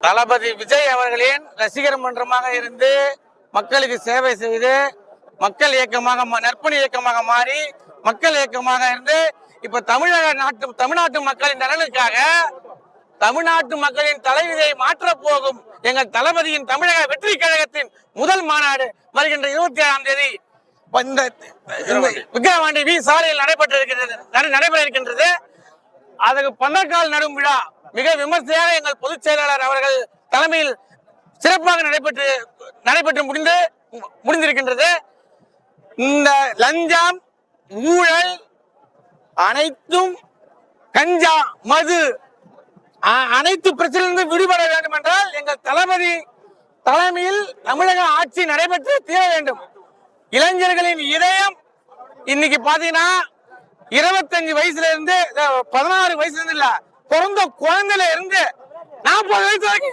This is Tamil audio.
தளபதி விஜய் அவர்களின் ரசிகர் மன்றமாக இருந்து மக்களுக்கு சேவை செய்து மக்கள் இயக்கமாக நற்பணி இயக்கமாக மாறி மக்கள் இயக்கமாக இருந்து இப்ப தமிழ்நாட்டு மக்களின் நலனுக்காக தமிழ்நாட்டு மக்களின் தலைவிதியை மாற்ற போகும் எங்கள் தளபதியின் தமிழக வெற்றி கழகத்தின் முதல் மாநாடு வருகின்ற 27ஆம் தேதி விக்கிரவாண்டி வி சாலையில் நடைபெற இருக்கின்றது. அதுக்கு பந்தக்கால் நடும் விழா மிக விமர்சையாக எங்கள் பொதுச் செயலாளர் அவர்கள் தலைமையில் சிறப்பாக நடைபெற்று முடிந்திருக்கின்றது. இந்த லஞ்சம், ஊழல் அனைத்தும், கஞ்சா, மது அனைத்து பிரச்சனையிலிருந்து விடுபட வேண்டும் என்றால் எங்கள் தளபதி தலைமையில் தமிழக ஆட்சி நடைபெற்று தீர வேண்டும். இளைஞர்களின் இதயம் இன்னைக்கு பாத்தீங்கன்னா 25 வயசுல இருந்து 16 வயசுல இருந்து இல்ல, பிறந்த குழந்தையில இருந்து 40 வயசு வரைக்கும்